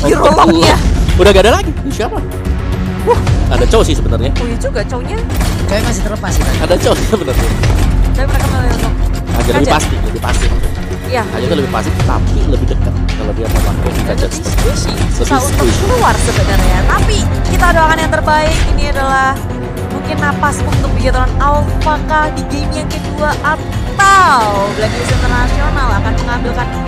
Hero-nya. Udah gak ada lagi. Ini siapa? Ada Chow sih sebenarnya. Oh iya juga, cowoknya. Cewek masih terlepas sih. Ada Chow sih sebenarnya. Tapi mereka memilih untuk Agak lebih Kaja. pasti, lebih pasti. Iya. Aja itu lebih pasti, tapi lebih dekat kalau dia memakai Dan gadget. lebih squishy, susah Lebih untuk squishy. keluar sebenarnya. Tapi kita doakan yang terbaik. Ini adalah mungkin napas untuk Bigetron Alpha kah di game yang kedua, atau Blacklist International akan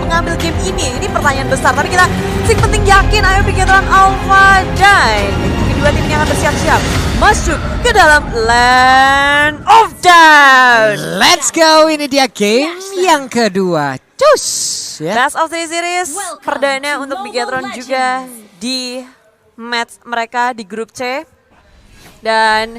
mengambil game ini. Ini pertanyaan besar, tapi kita sing penting yakin ayo Bigetron Alpha, dan kedua tim ini akan bersiap-siap masuk ke dalam Land of Doubt. Let's go, ini dia game yang kedua. Cus ya. Best of 3 series perdana untuk Bigetron juga di match mereka di grup C. Dan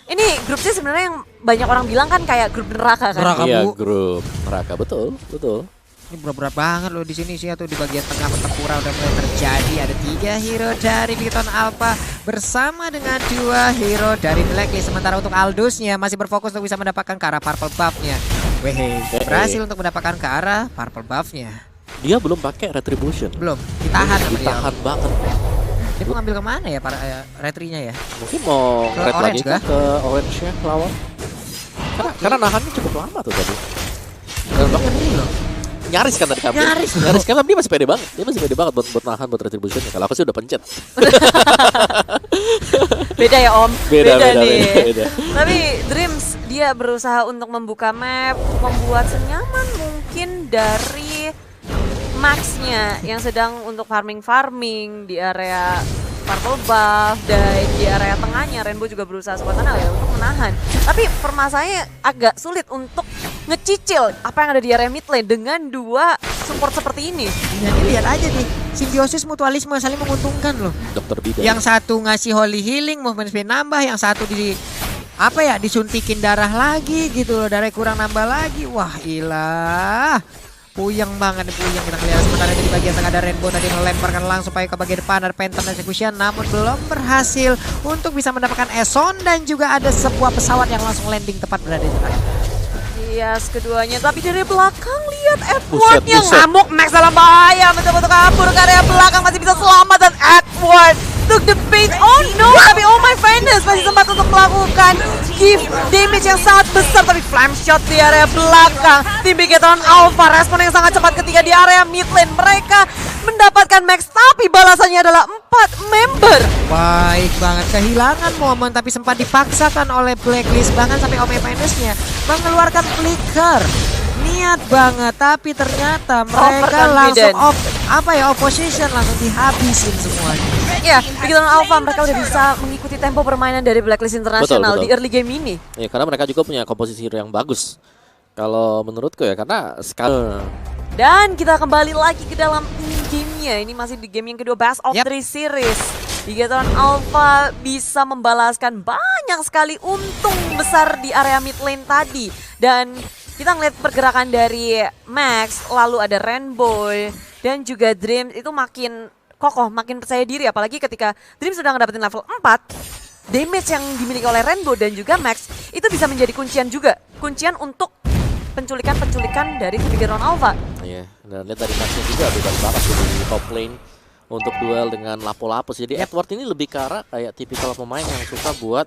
ini grup C sebenarnya yang banyak orang bilang kan kayak grup neraka kan. Neraka. Iya, Bu. grup neraka, betul, betul. Ini berat-berat banget loh di sini sih, atau di bagian tengah pertempuran udah mulai terjadi. Ada 3 hero dari Bigetron Alpha bersama dengan 2 hero dari Blacklist. Sementara untuk Aldusnya masih berfokus untuk bisa mendapatkan ke arah purple buff-nya. Wehe, berhasil untuk mendapatkan ke arah purple buff-nya. Dia belum pakai retribution. Belum, ditahan sama dia. Ditahan banget. Dia mau ngambil kemana ya para retrinya ya? Mungkin mau Ke red lagi orange kah? ke orange nya lawan. Karena nahannya cukup lama tuh tadi. Dan bahkan ini loh. Nyaris kan tadi kabur. Nyaris kan, tapi dia masih pede banget. Dia masih pede banget buat nahan buat retribution. Kalau aku sih udah pencet. Beda ya Om. Beda. nih. Tapi Dreams dia berusaha untuk membuka map, membuat senyaman mungkin dari Max-nya yang sedang untuk farming di area purple buff, dan di area tengahnya Rainbow juga berusaha sekuat tenaga ya untuk menahan. Tapi permasalahannya agak sulit untuk ngecicil apa yang ada di area mid lane dengan 2 support seperti ini. Jadi lihat aja nih, simbiosis mutualisme saling menguntungkan loh. Dokter Bida. Yang satu ngasih holy healing, movement speed nambah, yang satu disuntikin darah lagi gitu loh, darah kurang nambah lagi. Wah, ilah. Puyeng banget nih, puyeng kita lihat. Sementara di bagian tengah ada Rainbow tadi melemparkan langsung supaya ke bagian depan ada Phantom Execution, namun belum berhasil untuk bisa mendapatkan Eson, dan juga ada sebuah pesawat yang langsung landing tepat berada di tengah. Yes, keduanya, tapi dari belakang lihat Edward yang buset. ngamuk. Max dalam bahaya, mencoba untuk kabur ke area belakang, masih bisa selamat, dan Edward took the bait. Oh no, tapi oh my goodness, masih sempat untuk melakukan give damage yang sangat besar, tapi flame shot di area belakang. Tim Bigetron Alpha respon yang sangat cepat ketika di area mid lane mereka mendapatkan Max, tapi balasannya adalah 4 member. Baik banget, kehilangan momen tapi sempat dipaksakan oleh Blacklist, bahkan sampai Ome Finance-nya mengeluarkan flicker. Niat banget, tapi ternyata mereka langsung opposition, langsung dihabisin semuanya. Ya, Bigetron Alpha mereka udah bisa mengikuti tempo permainan dari Blacklist International Betul. di early game ini. Ya, karena mereka juga punya komposisi hero yang bagus. Kalau menurutku ya, karena sekali Dan kita kembali lagi ke dalam gamenya. Ini masih di game yang kedua, Best of 3 series. Bigetron Alpha bisa membalaskan banyak sekali untung besar di area mid lane tadi. Dan kita ngeliat pergerakan dari Max, lalu ada Rainbow, dan juga Dreams itu makin kokoh, makin percaya diri. Apalagi ketika Dreams sudah ngedapetin level 4, damage yang dimiliki oleh Rainbow dan juga Max itu bisa menjadi kuncian juga. Kuncian untuk penculikan dari Bigetron Alpha. Iya, dan lihat dari matchnya juga bebas banget di top lane untuk duel dengan Lapo-Lapus. Jadi Edward ini lebih ke arah kayak tipikal pemain yang suka buat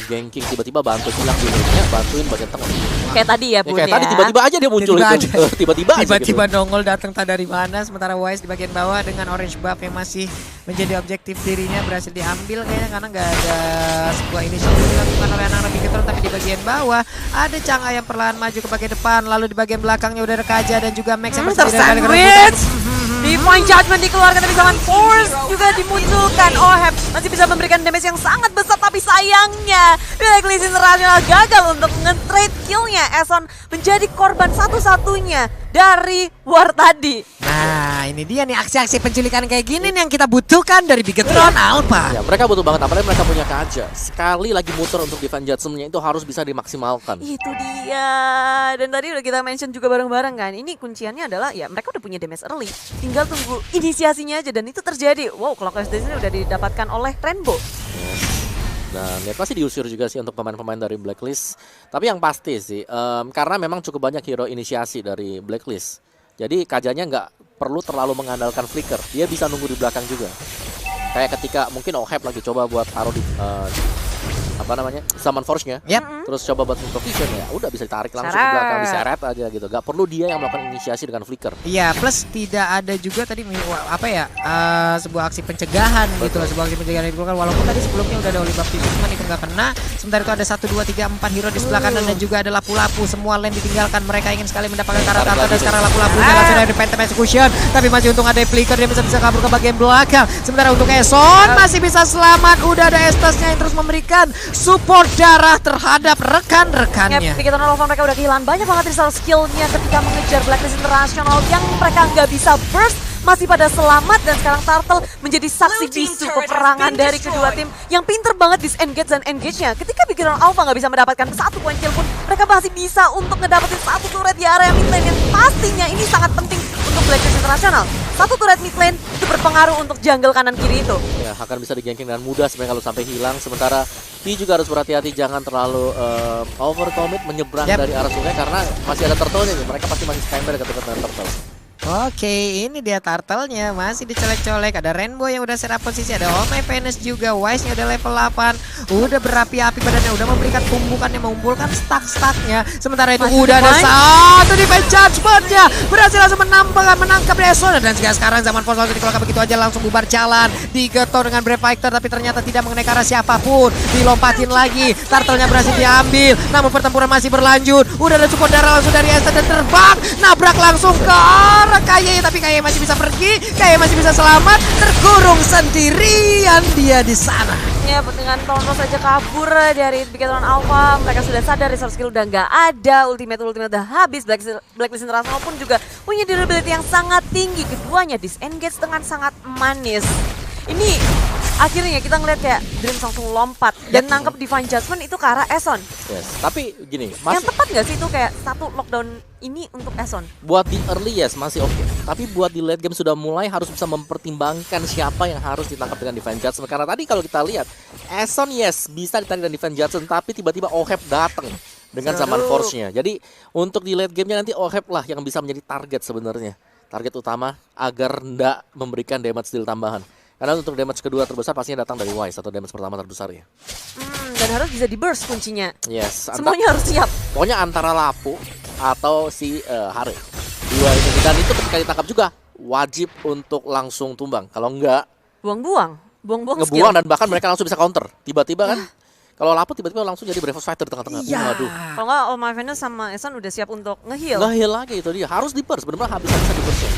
ganking, tiba-tiba bantu hilang di lane-nya, bantuin bagian tengah. Kayak tadi ya, Bun, Kayak ya. tadi tiba-tiba aja dia muncul Tiba-tiba itu. aja. Tiba-tiba gitu. Nongol datang tak dari mana, sementara Wise di bagian bawah dengan orange buff yang masih menjadi objektif dirinya berhasil diambil kayaknya, karena nggak ada sebuah inisiatif dilakukan oleh anak-anak Bigetron. Tapi di bagian bawah ada Chang'e yang perlahan maju ke bagian depan, lalu di bagian belakangnya udah ada Kaja dan juga Max yang bersendirian kali Tersandwich. Divine Judgment dikeluarkan, tapi zaman Force juga dimunculkan. Oheb masih bisa memberikan damage yang sangat besar, tapi sayangnya Blacklist International gagal untuk nge-trade killnya. Eson menjadi korban satu-satunya dari war tadi. Nah, ini dia nih aksi-aksi penculikan kayak gini nih yang kita butuhkan dari Bigetron Alpha. Ya, mereka butuh banget, apalagi mereka punya Kaja. Sekali lagi muter untuk Divine Judgment-nya itu harus bisa dimaksimalkan. Itu dia. Dan tadi udah kita mention juga bareng-bareng kan. Ini kunciannya adalah ya mereka udah punya damage early. Tinggal tunggu inisiasinya aja, dan itu terjadi. Wow, Clock di sini udah didapatkan oleh Rainbow. Dan ya pasti diusir juga sih untuk pemain-pemain dari Blacklist. Tapi yang pasti sih, karena memang cukup banyak hero inisiasi dari Blacklist. Jadi Kajanya nggak perlu terlalu mengandalkan flicker. Dia bisa nunggu di belakang juga. Kayak ketika mungkin Oheb lagi coba buat taruh di apa namanya, Summon Force-nya, terus coba buat improvision, ya udah bisa ditarik langsung ke belakang, diseret aja gitu. Gak perlu dia yang melakukan inisiasi dengan flicker. Iya, plus tidak ada juga tadi apa ya, sebuah aksi pencegahan gitu loh, sebuah aksi pencegahan itu kan, walaupun tadi sebelumnya udah ada Oli Baptiste cuman itu nggak kena. Sementara itu ada 1, 2, 3, 4 hero di sebelah kanan dan juga ada lapu-lapu, semua lane ditinggalkan. Mereka ingin sekali mendapatkan karakter dan sekarang lapu-lapunya langsung dari Phantom Execution, tapi masih untung ada flicker, dia bisa kabur ke bagian belakang. Sementara untuk Eson masih bisa selamat, udah ada Estasnya yang terus memberikan support darah terhadap rekan-rekannya. Begitu Alpha mereka udah kehilangan banyak banget resource skillnya ketika mengejar Blacklist International yang mereka nggak bisa burst, masih pada selamat, dan sekarang Turtle menjadi saksi bisu peperangan dari kedua tim yang pinter banget disengage dan engage-nya. Ketika Big Hero Alpha nggak bisa mendapatkan 1 poin kill pun, mereka masih bisa untuk ngedapetin 1 turret di area mid lane yang pastinya ini sangat penting untuk Blacklist International. 1 turret mid lane itu berpengaruh untuk jungle kanan kiri itu. Ya, akan bisa diganking dengan mudah sebenarnya kalau sampai hilang. Sementara P juga harus berhati-hati, jangan terlalu overcommit menyeberang dari arah sungai karena masih ada turtle-nya nih. Mereka pasti masih spammer dekat dengan turtle. Oke, ini dia turtle-nya masih dicolek-colek. Ada Rainbow yang udah setup posisi, ada Oh My Venus juga. Wise-nya udah level 8, udah berapi-api badannya, udah memberikan tumbukannya, mengumpulkan stack-stacknya. Sementara itu masih udah ada satu defense judgment-nya, berhasil langsung menangkap Eson. Dan sekarang zaman Force langsung dikeluarkan begitu aja, langsung bubar jalan, digetor dengan Brave Fighter, tapi ternyata tidak mengenai ke arah siapapun. Dilompatin lagi, turtle-nya berhasil diambil, namun pertempuran masih berlanjut. Udah ada support darah langsung dari Eston dan terbang, nabrak langsung ke arah Kaye, tapi Kaye masih bisa pergi, Kaye masih bisa selamat, terkurung sendirian dia di sana. Ya, dengan Toronto saja kabur dari Bigetron Alpha, mereka sudah sadar resource skill udah nggak ada, ultimate udah habis. Blacklist International pun juga punya durability yang sangat tinggi, keduanya disengage dengan sangat manis. Ini akhirnya kita ngeliat kayak Dreams langsung lompat dan nangkep Divine Judgment itu ke arah Eson. Yes, tapi gini, yang tepat nggak sih itu kayak 1 lockdown ini untuk Eson? Buat di early yes masih oke, tapi buat di late game sudah mulai harus bisa mempertimbangkan siapa yang harus ditangkap dengan Divine Judgment. Karena tadi kalau kita lihat Eson yes bisa ditarik dengan Divine Judgment, tapi tiba-tiba Oheb datang dengan Zaman Force-nya. Jadi untuk di late game-nya nanti Oheb lah yang bisa menjadi target sebenarnya, target utama agar ndak memberikan damage deal tambahan. Karena untuk damage kedua terbesar pastinya datang dari Wise atau damage pertama terbesar ya. Dan harus bisa di burst kuncinya. Yes. Semuanya harus siap. Pokoknya antara Lapu atau si Hare. Dua ini. Dan itu ketika ditangkap juga wajib untuk langsung tumbang. Kalau enggak, buang-buang ngebuang dan bahkan mereka langsung bisa counter. Tiba-tiba kan. Kalau Lapu tiba-tiba langsung jadi Brave Fighter di tengah-tengah. Iya. Waduh. Kalau nggak, Oh My Venus sama Eson udah siap untuk nge-heal. Nge-heal lagi itu dia. Harus di burst. Benar-benar habis-habisan di burst ya.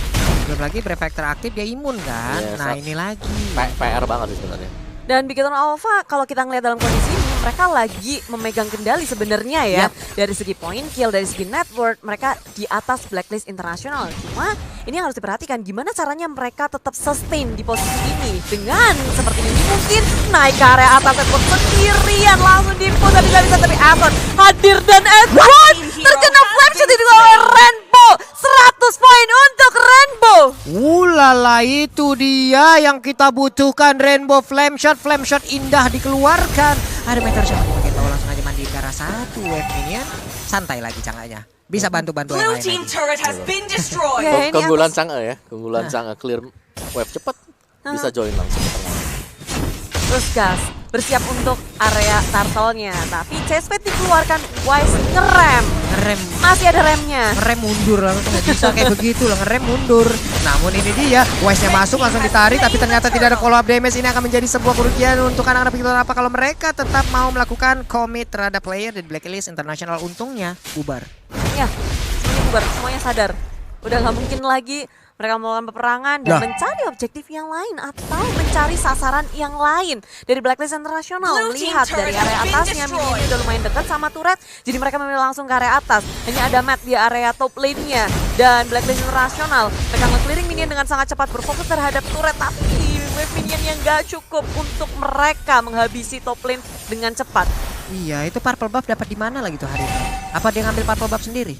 Belum lagi Brave Factor aktif, dia imun kan. Yes, nah ini lagi PR banget sih sebenarnya. Dan Bigetron Alpha kalau kita ngeliat dalam kondisi ini, mereka lagi memegang kendali sebenarnya ya. Dari segi point kill, dari segi net worth, mereka di atas Blacklist International. Cuma ini yang harus diperhatikan gimana caranya mereka tetap sustain di posisi ini. Dengan seperti ini mungkin naik ke area atas Edward sendirian, langsung di-push dan bisa tapi Eson hadir dan Edward terkena flame shot itu oleh Rainbow. 100 poin untuk Rainbow. Ulala, itu dia yang kita butuhkan. Rainbow flame shot indah dikeluarkan. Ada Meteor Shower di bagian bawah, langsung aja mandi ke arah 1 wave minion. Santai lagi Canganya, bisa bantu-bantu yang lain lagi. Keunggulan Chang'e ya, keunggulan Chang'e clear wave cepat, bisa join langsung ke tengah. Terus gas, bersiap untuk area turtle-nya. Tapi CSP dikeluarkan, Wise ngerem. Masih ada remnya. Ngerem mundur langsung, nggak bisa kayak begitu lah, ngerem mundur. Namun ini dia, Wise-nya masuk langsung ditarik, tapi ternyata tidak ada follow up damage. Ini akan menjadi sebuah kerugian untuk anak-anak begitu apa kalau mereka tetap mau melakukan commit terhadap player di Blacklist International. Untungnya bubar. Ya, semuanya bubar, semuanya sadar. Udah nggak mungkin lagi mereka melakukan peperangan dan mencari objektif yang lain atau mencari sasaran yang lain dari Blacklist International. Lihat dari area atasnya, minion udah lumayan dekat sama turret, jadi mereka memilih langsung ke area atas. Hanya ada Matt di area top lane-nya dan Blacklist International mereka nge-clearing minion dengan sangat cepat, berfokus terhadap turret, tapi wave minion yang gak cukup untuk mereka menghabisi top lane dengan cepat. Iya, itu purple buff dapat di mana lagi tuh hari ini? Apa dia ngambil purple buff sendiri?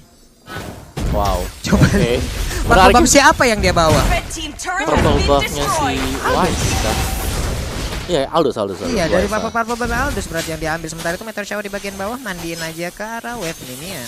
Wow. Coba. Okay. Purple buff siapa yang dia bawa? Purple buff-nya si Wise kan. Iya, Aldous. Iya, dari purple buff Aldous berarti yang diambil. Sementara itu Meteor Shower di bagian bawah mandiin aja ke arah wave minion.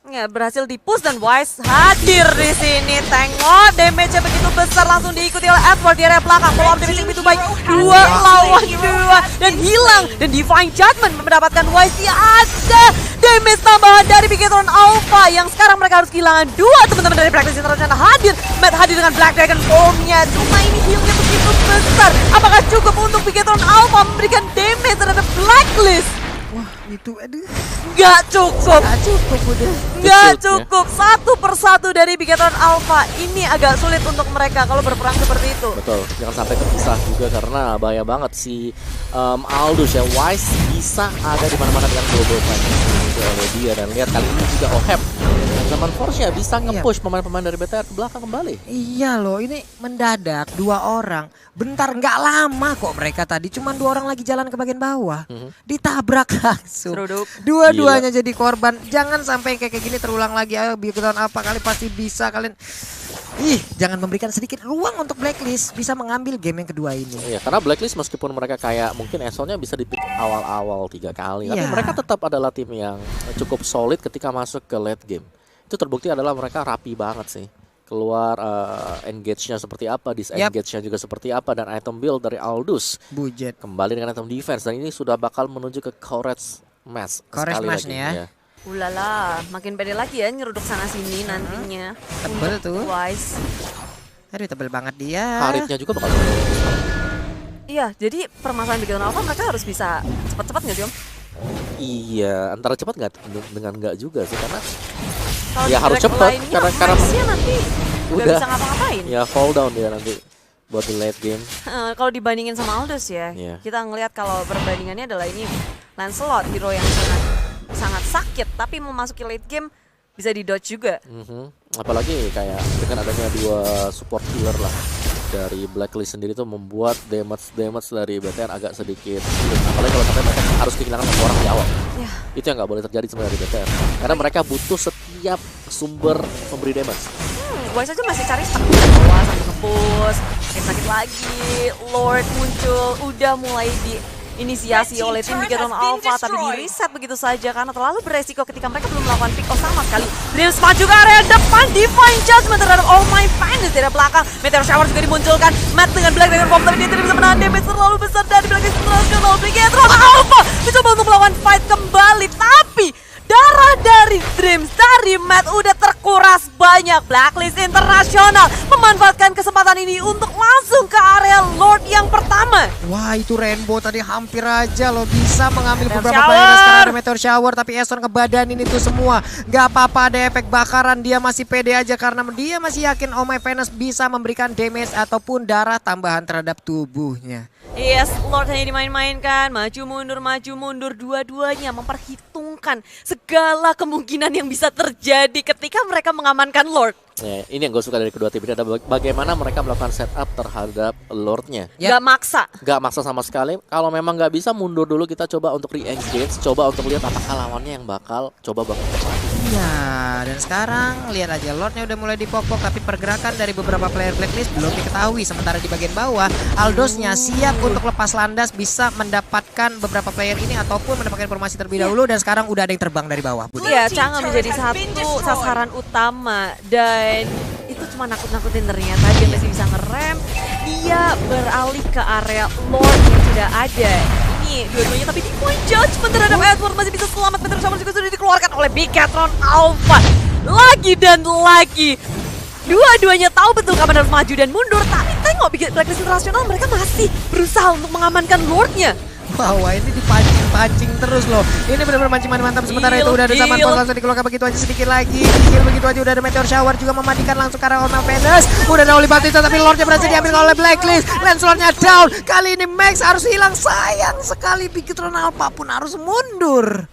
Lordnya berhasil di-push dan Wise hadir di sini. Tengok damage-nya begitu besar, langsung diikuti oleh Edward di area belakang. Follow up damage yang begitu baik, 2 lawan 2 dan hilang. Dan Divine Judgment mendapatkan Wise. Ya ada damage tambahan dari Bigetron Alpha yang sekarang mereka harus kehilangan 2 teman-teman dari Blacklist International hadir. Matt hadir dengan Black Dragon Bomb-nya. Cuma ini heal-nya begitu besar. Apakah cukup untuk Bigetron Alpha memberikan damage terhadap Blacklist? Wah, itu aduh. Nggak cukup. Nggak cukup udah. Nggak cukup. Satu persatu dari Bigetron Alpha. Ini agak sulit untuk mereka kalau berperang seperti itu. Betul, jangan sampai terpisah juga karena bahaya banget si Aldous ya. Wise bisa ada di mana-mana dengan global fight oleh dia, dan lihat kali ini juga Oheb zaman Force ya bisa nge-push pemain-pemain dari BTR ke belakang kembali. Iya loh, ini mendadak 2 orang. Bentar, nggak lama kok mereka tadi. Cuman 2 orang lagi jalan ke bagian bawah. Ditabrak langsung. Seruduk. Dua-duanya jadi korban. Jangan sampai kayak gini terulang lagi. Ayo Bigetron apa kali pasti bisa kalian. Jangan memberikan sedikit ruang untuk Blacklist bisa mengambil game yang kedua ini. Iya, karena Blacklist meskipun mereka kayak mungkin Esonnya bisa dipick awal-awal 3 kali, tapi Iya. mereka tetap adalah tim yang cukup solid ketika masuk ke late game. Itu terbukti adalah mereka rapi banget sih. Keluar engage-nya seperti apa, disengage-nya juga seperti apa, dan item build dari Aldous Bujet. kembali dengan item defense, dan ini sudah bakal menuju ke Courage Mass Courage sekali Mass lagi nih ya. Ulala, makin pede lagi ya nyeruduk sana sini nantinya. Tebel tuh. Wise. Aduh, tebel banget dia. Karirnya juga bakal Iya, jadi permasalahan Bigetron Alpha mereka harus bisa cepat-cepat nggak sih Om? iya, antara cepat nggak dengan nggak juga sih, karena Kalau Ya, di harus drag cepet, line-nya, karena Wise-nya nanti nggak udah. bisa ngapa-ngapain. ya fall down dia nanti buat di late game. Kalau dibandingin sama Aldous ya, Iya. kita ngelihat kalau perbandingannya adalah ini Lancelot, hero yang sangat sakit, tapi memasuki late game bisa di dodge juga. Apalagi kayak dengan adanya 2 support healer lah dari Blacklist sendiri tuh membuat damage dari BTR agak sedikit sulit. Apalagi kalau sampai mereka harus kehilangan 1 orang di awal. Ya. Itu yang nggak boleh terjadi sebenarnya dari BTR. Karena mereka butuh setiap sumber memberi damage. Wise aja masih cari stuck di bawah sambil nge-push, sakit lagi, Lord muncul, udah mulai diinisiasi oleh tim Bigetron Alpha, tapi di reset begitu saja karena terlalu beresiko ketika mereka belum melakukan pick off sama sekali. Dreams maju ke area depan, Divine Judgment terhadap All My Finest dari belakang. Meteor Shower juga dimunculkan, Matt dengan Black Dragon Bomb, tapi dia tidak bisa menahan damage terlalu besar dari Blacklist International. Bigetron Alpha mencoba untuk melawan fight kembali, tapi darah dari Dreams, dari Matt udah terkuras banyak. Blacklist International memanfaatkan kesempatan ini untuk langsung ke area Lord yang pertama. Wah, itu Rainbow tadi hampir aja loh bisa mengambil Meteor beberapa Shower. player. Sekarang ada Meteor Shower, tapi Eson ngebadanin itu semua. Gak apa-apa ada efek bakaran, dia masih pede aja karena dia masih yakin Oh My Venus bisa memberikan damage ataupun darah tambahan terhadap tubuhnya. Yes, Lord hanya dimain-mainkan, maju mundur, dua-duanya memperhitungkan segala kemungkinan yang bisa terjadi ketika mereka mengamankan Lord. Ya, ini yang gue suka dari kedua tim ini adalah bagaimana mereka melakukan setup terhadap Lordnya. Gak maksa. Gak maksa sama sekali. Kalau memang nggak bisa mundur dulu, kita coba untuk re-engage, coba untuk lihat apakah lawannya yang bakal coba bangun kembali. Iya, dan sekarang lihat aja Lordnya udah mulai dipokok, tapi pergerakan dari beberapa player Blacklist belum diketahui. Sementara di bagian bawah, Aldosnya siap untuk lepas landas, bisa mendapatkan beberapa player ini ataupun mendapatkan informasi terlebih dahulu. Dan sekarang udah ada yang terbang dari bawah. Budi. Iya, Chang'e menjadi satu sasaran utama dan itu cuma nakut-nakutin ternyata dia masih bisa ngerem. Dia beralih ke area Lord yang sudah ada. Ini dua-duanya tapi di point judgment terhadap Edward masih bisa selamat. Meteor Shower juga sudah dikeluarkan oleh Bigetron Alpha. Lagi dan lagi. Dua-duanya tahu betul kapan harus maju dan mundur. Tapi tengok Blacklist International mereka masih berusaha untuk mengamankan Lordnya. Wah, ini dipancing-pancing terus loh. Ini benar-benar mancing mantap. Sementara itu udah ada zaman pos langsung dikeluarkan begitu aja sedikit lagi. Kill begitu aja udah ada Meteor Shower juga memandikan langsung ke arah All My Venus. Udah ada Oli Batista tapi Lordnya berhasil diambil oleh Blacklist. Lancelotnya down. Kali ini Max harus hilang. Sayang sekali Bigetron Alpha pun harus mundur.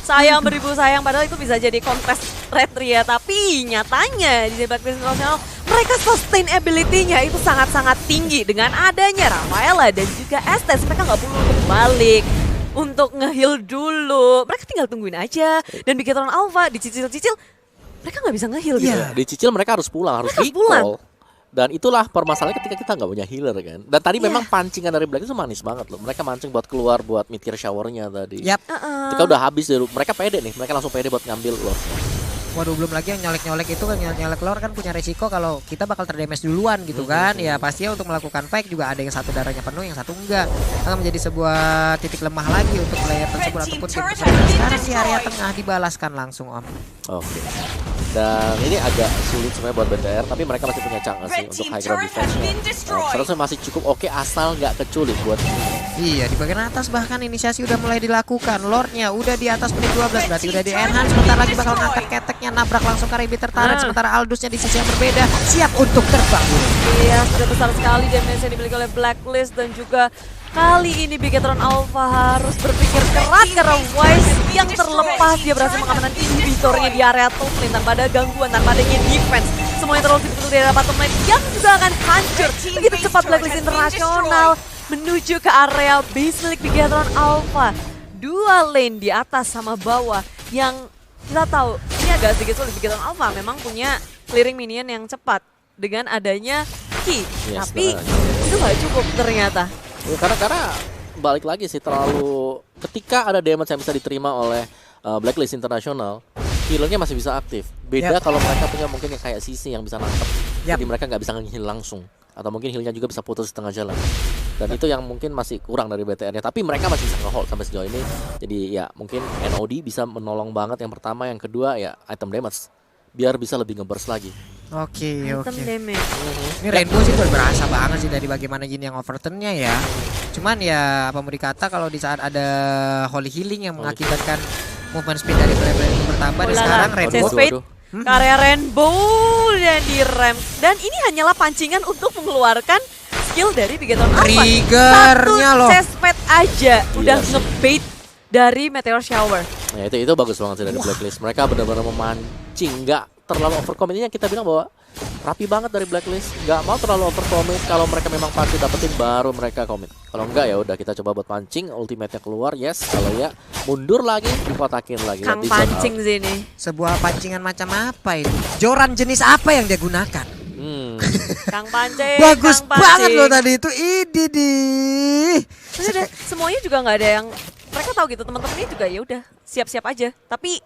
Sayang beribu sayang, padahal itu bisa jadi kontes retri ya. Tapi nyatanya di Blacklist International mereka sustainability-nya itu sangat-sangat tinggi. Dengan adanya Rafaela dan juga Estes, mereka nggak perlu untuk balik untuk nge-heal dulu. Mereka tinggal tungguin aja. Dan Bigetron Alpha dicicil-cicil, mereka nggak bisa nge-heal gitu. Iya. Dicicil mereka harus pulang, harus Mereka harus recall. pulang. Dan itulah permasalahannya ketika kita nggak punya healer kan. Dan tadi memang pancingan dari Black itu manis banget loh. Mereka mancing buat keluar buat meteor showernya tadi. Yap. Ketika udah habis dulu, mereka pede nih. Mereka langsung pede buat ngambil loh. Waduh, belum lagi yang nyolek-nyolek itu kan, nyolek lore kan punya resiko kalau kita bakal terdamage duluan gitu kan. Ya pastinya untuk melakukan fight juga ada yang satu darahnya penuh, yang satu enggak. Akan menjadi sebuah titik lemah lagi untuk player tersebut ataupun tim tersebut. Sekarang di area tengah dibalaskan langsung Om. Oke. Dan ini agak sulit sebenarnya buat BTR, tapi mereka masih punya chance sih untuk high ground defense. Seharusnya masih cukup oke asal nggak keculik buat Iya, di bagian atas bahkan inisiasi udah mulai dilakukan. Lordnya udah di atas menit 12, berarti udah di enhance. Sebentar lagi bakal ngangkat keteknya, nabrak langsung ke Ribbit tertarik. Sementara Aldusnya di sisi yang berbeda siap untuk terbang. Iya, sudah besar sekali damage yang dimiliki oleh Blacklist dan juga kali ini Bigetron Alpha harus berpikir keras karena Wise yang terlepas dia berhasil mengamankan inhibitornya di area top lane tanpa ada gangguan, tanpa adanya defense. Semuanya terlalu dibentuk di area bottom lane yang juga akan hancur. Begitu cepat Blacklist Internasional menuju ke area base milik Bigetron Alpha. Dua lane di atas sama bawah yang kita tahu ini agak sedikit sulit. Bigetron Alpha memang punya clearing minion yang cepat dengan adanya Ki, tapi itu nggak cukup ternyata. Ya, karena balik lagi sih terlalu ketika ada damage yang bisa diterima oleh Blacklist Internasional, healernya masih bisa aktif. Beda kalau mereka punya mungkin yang kayak Sisi yang bisa nangkep. Jadi mereka nggak bisa nge-heal langsung. Atau mungkin healnya juga bisa putus di tengah jalan. Dan itu yang mungkin masih kurang dari BTR-nya. Tapi mereka masih bisa nge-hold sampai sejauh ini. Jadi ya mungkin NOD bisa menolong banget yang pertama. Yang kedua ya item damage. Biar bisa lebih nge-burst lagi. Oke. Item damage. Ini Rainbow sih berasa banget sih dari bagaimana Jin yang overturn-nya ya. Cuman ya apa mau dikata kalau di saat ada Holy Healing yang mengakibatkan movement speed dari player-player itu bertambah. Dan sekarang Rainbow Karya Rainbow dan direm. Dan ini hanyalah pancingan untuk mengeluarkan skill dari Bigetron Alpha. Triggernya loh. Satu chestplate aja udah ngebait dari Meteor Shower. Ya itu bagus banget sih dari Blacklist. Mereka benar-benar memancing, nggak terlalu overcommit. Ini yang kita bilang bahwa rapi banget dari Blacklist. Nggak mau terlalu overcommit. Kalau mereka memang pasti dapetin baru mereka commit. Kalau enggak ya udah kita coba buat pancing, ultimate-nya keluar, yes. Kalau ya mundur lagi, dikotakin lagi. Kang pancing sini. Sebuah pancingan macam apa ini? Joran jenis apa yang dia gunakan? Kang pancing. Bagus Kang pancing. banget loh tadi itu. Idi di. Semuanya juga nggak ada yang mereka tahu gitu, teman-teman ini juga ya udah siap-siap aja. Tapi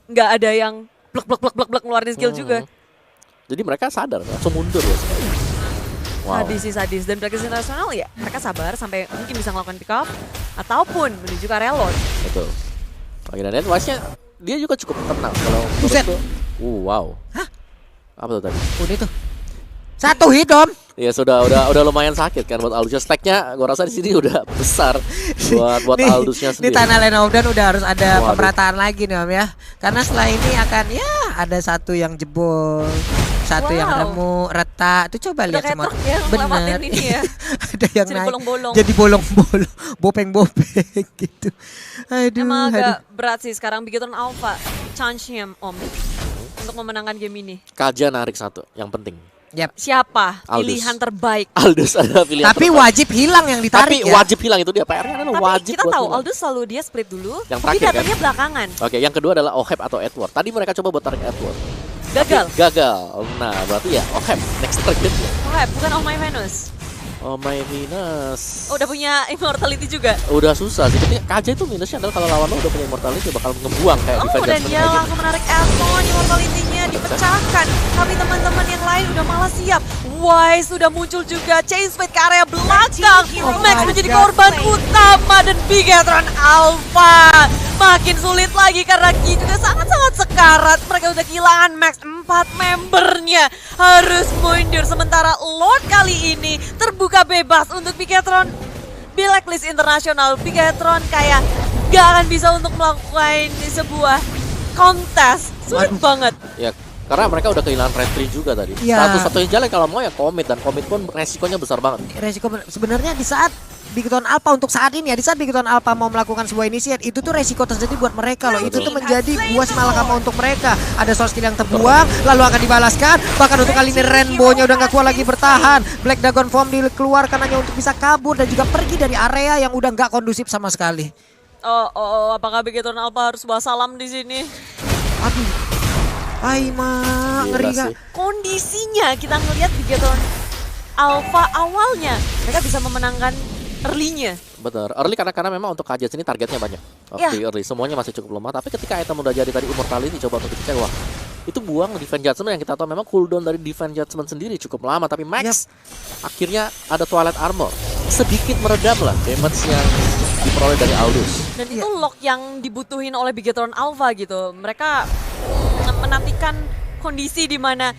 nggak ada yang blek ngeluarin skill juga. Jadi mereka sadar langsung mundur ya. Wow. Sadis sih sadis. Dan Blacklist Internasional ya mereka sabar sampai mungkin bisa melakukan pick up ataupun menuju ke area lord. Betul. Dan Wise-nya dia juga cukup tenang kalau Buset. wow. Hah? Apa tuh tadi? Udah tuh. Satu hit Om. Ya udah lumayan sakit kan buat Aldusnya. Stacknya gue rasa di sini udah besar buat nih, Aldusnya sendiri. Di Tanah Lenobdan udah harus ada pemerataan lagi nih Om ya. Karena setelah ini akan ya ada satu yang jebol, satu yang nemu retak. Tuh coba lihat semua. Bener ini ya. Ada yang jadi naik. bolong-bolong. Jadi bolong-bolong, bopeng-bopeng gitu. Aduh. Emang agak berat sih sekarang Bigetron Alpha. Chance-nya Om untuk memenangkan game ini. Kaja narik satu yang penting. Yep. Siapa Aldus. pilihan terbaik? Aldus adalah pilihan Tapi terbaik. wajib hilang yang ditarik. Tapi wajib hilang itu dia PR-nya adalah Tapi wajib. kita tahu hilang. Aldus selalu dia split dulu. Yang tapi terakhir, datangnya kan? belakangan. Oke, yang kedua adalah Oheb atau Edward. Tadi mereka coba buat tarik Edward. Gagal. Tapi gagal. Nah, berarti ya Oheb next target ya. Oh, bukan Oh My Venus. Oh my Venus. Oh, udah punya immortality juga. Udah susah sih. Ketika Kaja itu minusnya adalah kalau lawan lo udah punya immortality bakal ngebuang kayak Oh, defense dan dia langsung menarik Elton, immortality-nya dipecahkan. Tapi teman-teman yang lain udah malah siap. Wise sudah muncul juga, Chainsmith ke area belakang. Max menjadi korban utama dan Bigetron Alpha makin sulit lagi karena Ki juga sangat-sangat sekarat. Mereka udah kehilangan Max 4 membernya, harus mundur. Sementara Lord kali ini terbuka bebas untuk Bigetron. Blacklist Internasional, Bigetron kayak gak akan bisa untuk melakukan sebuah kontes. Sulit banget. Ya, karena mereka udah kehilangan red tree juga tadi. Ya. Satu-satunya jalan kalau mau ya komit, dan komit pun resikonya besar banget. Resiko sebenarnya di saat Bigetron Alpha untuk saat ini ya, di saat Bigetron Alpha mau melakukan sebuah inisiat, itu tuh resiko tersendiri buat mereka loh. Itu tuh menjadi buah malakama untuk mereka. Ada source skill yang terbuang, lalu akan dibalaskan. Bahkan untuk kali ini Rainbow-nya udah gak kuat lagi bertahan. Black Dragon Form dikeluarkan hanya untuk bisa kabur dan juga pergi dari area yang udah gak kondusif sama sekali. Apakah Bigetron Alpha harus bawa salam di sini? Aduh, Aima, ngeri gak? Kondisinya kita ngelihat Bigetron Alpha awalnya mereka bisa memenangkan early-nya. Bener, early karena memang untuk Kajet ini targetnya banyak. Di early semuanya masih cukup lemah, tapi ketika item udah jadi tadi immortality coba untuk dicek, wah itu buang Divine Judgment yang kita tahu memang cooldown dari Divine Judgment sendiri cukup lama, tapi Max akhirnya ada Twilight Armor. Sedikit meredam lah damage yang diperoleh dari Aldous. Dan itu lock yang dibutuhin oleh Bigetron Alpha gitu. Mereka menantikan kondisi di mana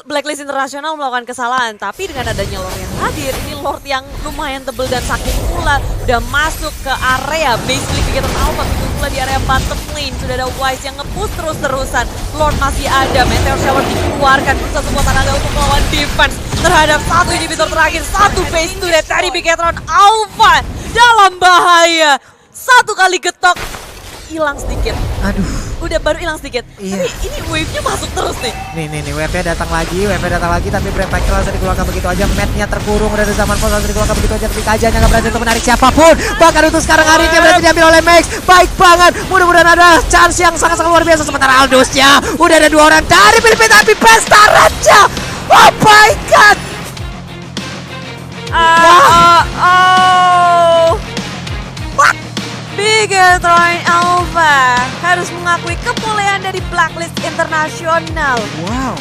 Blacklist International melakukan kesalahan, tapi dengan adanya Lord yang hadir, ini Lord yang lumayan tebel dan sakit pula udah masuk ke area base Bigetron Alpha, begitu pula di area bottom lane sudah ada Wise yang nge-push terus-terusan. Lord masih ada, Meteor Shower dikeluarkan, berusaha sekuat tenaga untuk melawan defense terhadap satu inhibitor terakhir, satu base to death dari Bigetron Alpha dalam bahaya. Satu kali getok hilang sedikit. Aduh. Udah baru hilang sedikit. Iya. Tapi ini wave-nya masuk terus nih. Nih, WP datang lagi, tapi Brave Factor langsung dikeluarkan begitu aja. Matnya terkurung dari zaman Pos langsung dikeluarkan begitu aja. Tapi Kajanya nggak berhasil untuk menarik siapapun. Bahkan untuk sekarang hari ini berhasil diambil oleh Max. Baik banget. Mudah-mudahan ada chance yang sangat-sangat luar biasa. Sementara Aldous-nya udah ada 2 orang dari Filipina, tapi Pesta Raja. Oh my god. What? Bigetron Alpha harus mengakui kebolehan dari Blacklist International. Wow.